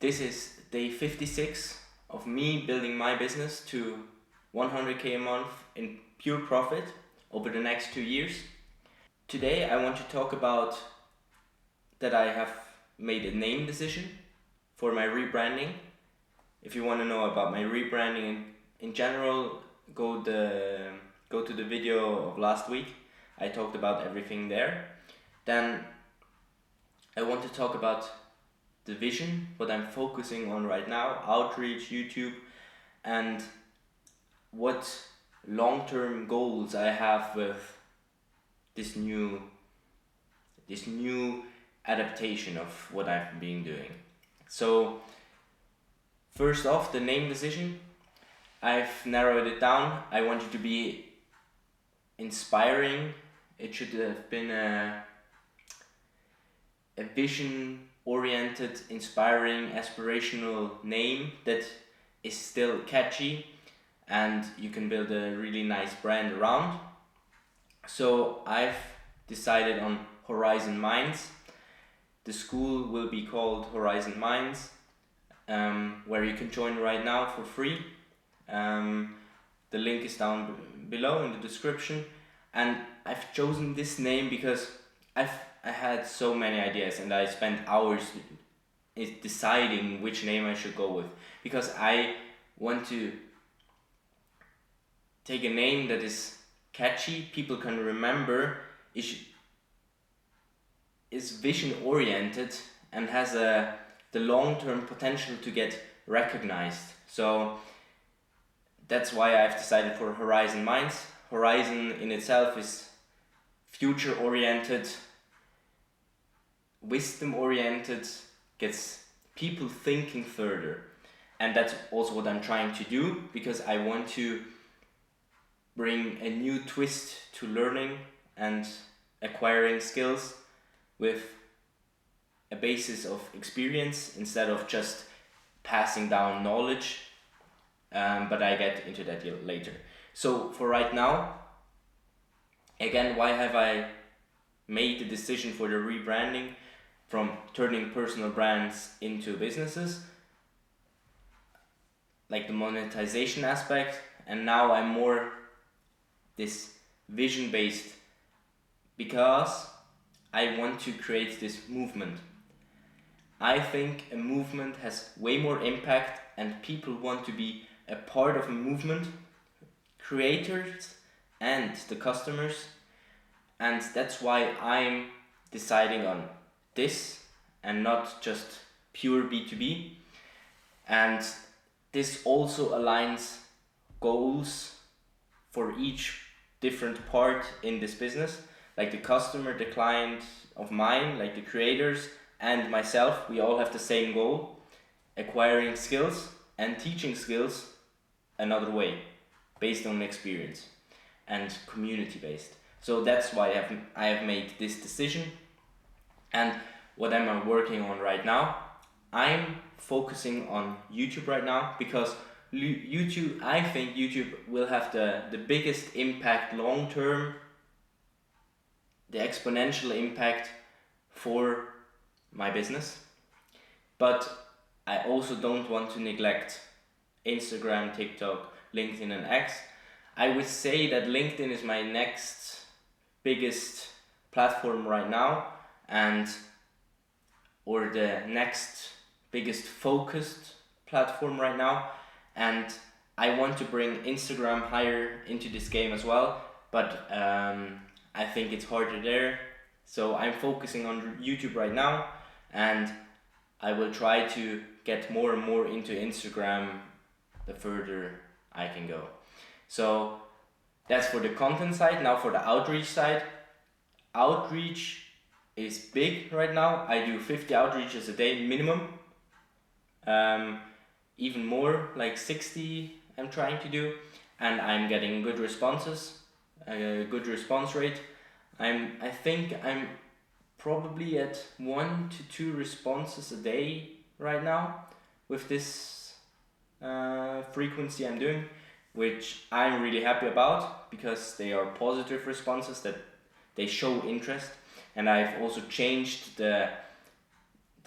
This is day 56 of me building my business to 100k a month in pure profit over the next 2 years. Today I want to talk about that I have made a name decision for my rebranding. If you want to know about my rebranding in general, go to the video of last week. I talked about everything there. Then I want to talk about the vision, what I'm focusing on right now, outreach, YouTube, and what long-term goals I have with this new adaptation of what I've been doing. So first off, the name decision, I've narrowed it down. I want it to be inspiring. It should have been a vision oriented, inspiring, aspirational name that is still catchy and you can build a really nice brand around. So I've decided on Horizon Minds. The school will be called Horizon Minds, where you can join right now for free. The link is down below in the description, and I've chosen this name because I had so many ideas and I spent hours deciding which name I should go with, because I want to take a name that is catchy, people can remember, is vision oriented and has the long-term potential to get recognized. So that's why I've decided for Horizon Minds. Horizon in itself is future oriented, wisdom oriented, gets people thinking further. And that's also what I'm trying to do, because I want to bring a new twist to learning and acquiring skills with a basis of experience instead of just passing down knowledge. But I get into that later. So for right now, again, why have I made the decision for the rebranding from turning personal brands into businesses, like the monetization aspect, and now I'm more this vision based, because I want to create this movement. I think a movement has way more impact and people want to be a part of a movement, creators and the customers, and that's why I'm deciding on this and not just pure B2B. And this also aligns goals for each different part in this business, like the customer, the client of mine, like the creators and myself, we all have the same goal: acquiring skills and teaching skills another way, based on experience and community based. So that's why I have made this decision. And what am I working on right now? I'm focusing on YouTube right now, because YouTube, I think YouTube will have the biggest impact long term, the exponential impact for my business. But I also don't want to neglect Instagram, TikTok, LinkedIn and X. I would say that LinkedIn is my next biggest platform right now, or the next biggest focused platform right now, and I want to bring Instagram higher into this game as well, but I think it's harder there. So I'm focusing on YouTube right now, and I will try to get more and more into Instagram the further I can go. So that's for the content side. Now for the outreach side. Outreach is big right now. I do 50 outreaches a day minimum. Even more, like 60 I'm trying to do, and I'm getting good responses, a good response rate. I think I'm probably at 1 to 2 responses a day right now with this frequency I'm doing, which I'm really happy about, because they are positive responses that they show interest. And I've also changed the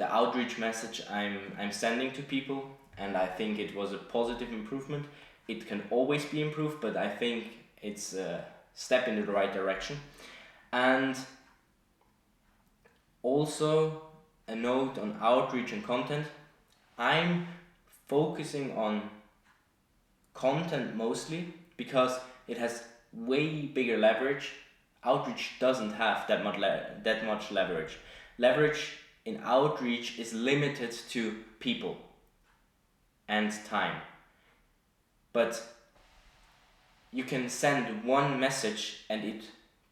the outreach message I'm sending to people, and I think it was a positive improvement. It can always be improved, but I think it's a step in the right direction. And also a note on outreach and content. I'm focusing on content mostly because it has way bigger leverage. Outreach doesn't have that much leverage. Leverage in outreach is limited to people and time. But you can send one message and it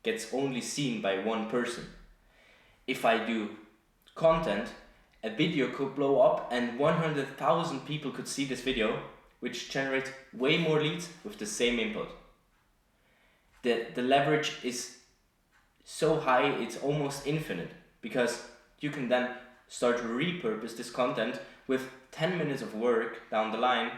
gets only seen by one person. If I do content, a video could blow up and 100,000 people could see this video, which generates way more leads with the same input. The leverage is so high, it's almost infinite, because you can then start to repurpose this content with 10 minutes of work down the line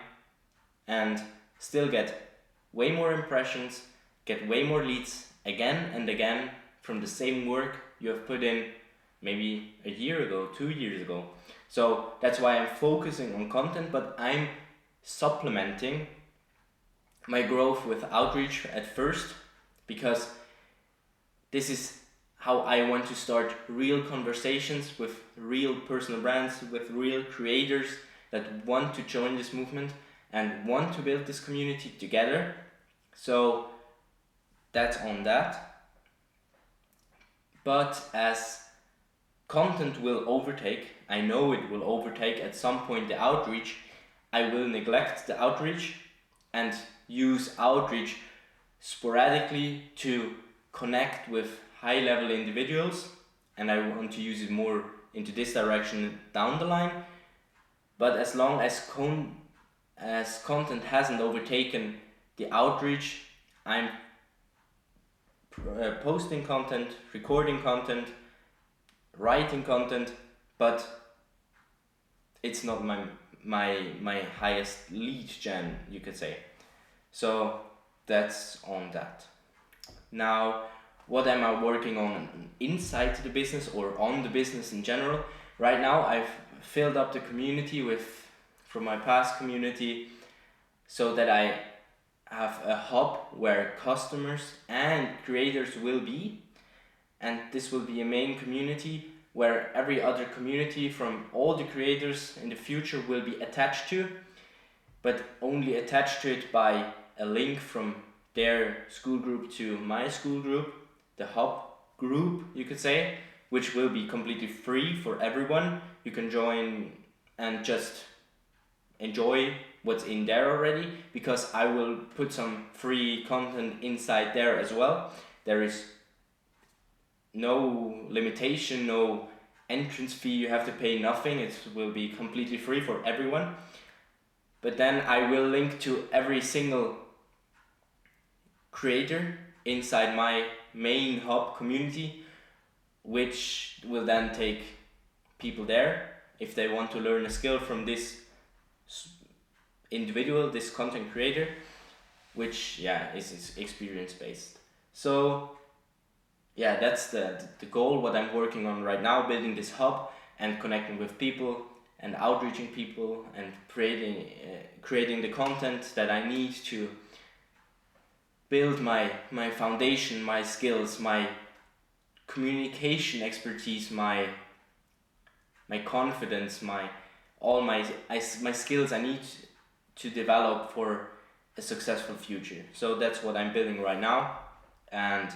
and still get way more impressions, get way more leads again and again from the same work you have put in maybe a year ago, 2 years ago. So that's why I'm focusing on content, but I'm supplementing my growth with outreach at first, because this is how I want to start real conversations with real personal brands, with real creators that want to join this movement and want to build this community together. So that's on that. But as content will overtake, I know it will overtake at some point the outreach, I will neglect the outreach and use outreach sporadically to connect with high-level individuals, and I want to use it more into this direction down the line. But as long as content hasn't overtaken the outreach, I'm posting content, recording content, writing content, but it's not my highest lead gen, you could say. So that's on that. Now, what am I working on inside the business or on the business in general? Right now, I've filled up the community from my past community, so that I have a hub where customers and creators will be, and this will be a main community where every other community from all the creators in the future will be attached to, but only attached to it by a link from their school group to my school group, the hub group, you could say, which will be completely free for everyone. You can join and just enjoy what's in there already, because I will put some free content inside there as well. There is no limitation, no entrance fee, you have to pay nothing, it will be completely free for everyone. But then I will link to every single creator inside my main hub community, which will then take people there if they want to learn a skill from this individual, this content creator, which is experience based. So that's the goal, what I'm working on right now, building this hub and connecting with people and outreaching people and creating the content that I need to build my foundation, my skills, my communication expertise, my confidence, my skills I need to develop for a successful future. So that's what I'm building right now, and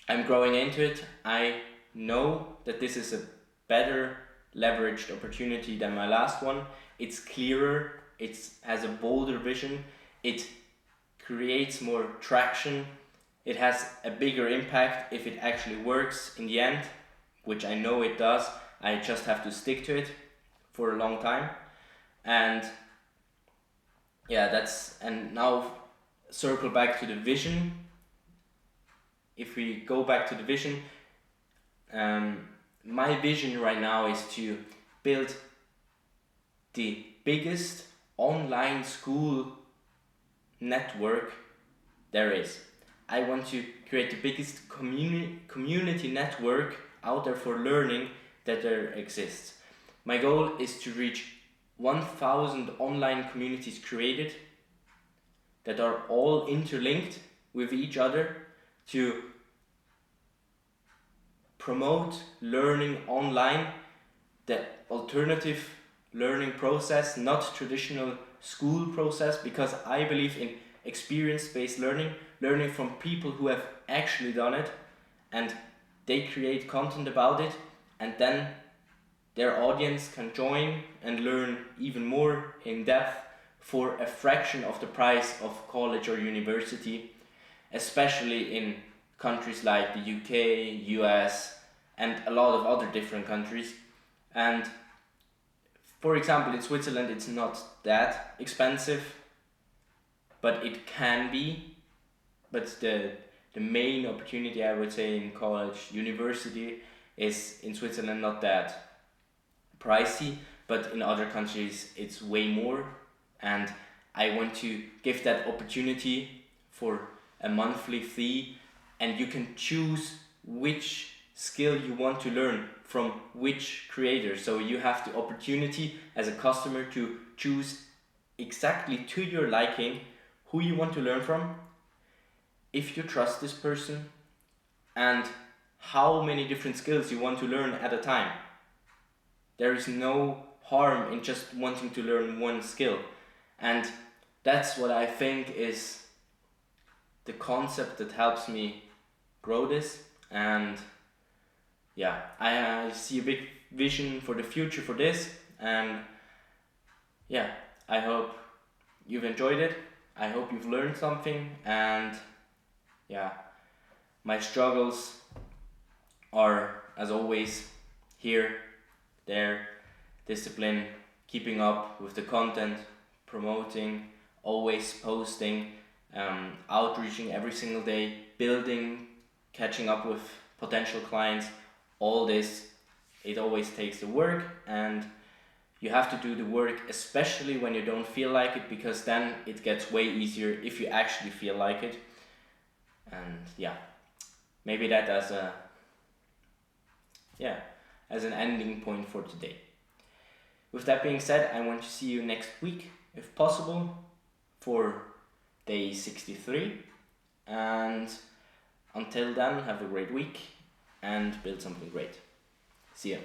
I'm growing into it. I know that this is a better leveraged opportunity than my last one. It's clearer, it has a bolder vision, it creates more traction, it has a bigger impact if it actually works in the end, which I know it does. I just have to stick to it for a long time. And and now circle back to the vision. If we go back to the vision, my vision right now is to build the biggest online school network there is. I want to create the biggest community network out there for learning that there exists. My goal is to reach 1,000 online communities created that are all interlinked with each other to promote learning online, the alternative learning process, not traditional school process, because I believe in experience-based learning, learning from people who have actually done it, and they create content about it, and then their audience can join and learn even more in depth for a fraction of the price of college or university, especially in countries like the UK, US, and a lot of other different countries. And for example, in Switzerland, it's not that expensive, but it can be. But the main opportunity, I would say, in college, university, is in Switzerland not that pricey, but in other countries it's way more. And I want to give that opportunity for a monthly fee, and you can choose which skill you want to learn from which creator. So you have the opportunity as a customer to choose exactly to your liking who you want to learn from, if you trust this person, and how many different skills you want to learn at a time. There is no harm in just wanting to learn one skill. And that's what I think is the concept that helps me grow this. And yeah, I see a big vision for the future for this. And yeah, I hope you've enjoyed it. I hope you've learned something. And yeah, my struggles are, as always, here, there, discipline, keeping up with the content, promoting, always posting, outreaching every single day, building, catching up with potential clients. All this, it always takes the work, and you have to do the work, especially when you don't feel like it, because then it gets way easier if you actually feel like it. And yeah, maybe that as an ending point for today. With that being said, I want to see you next week, if possible, for day 63. And until then, have a great week and build something great. See ya.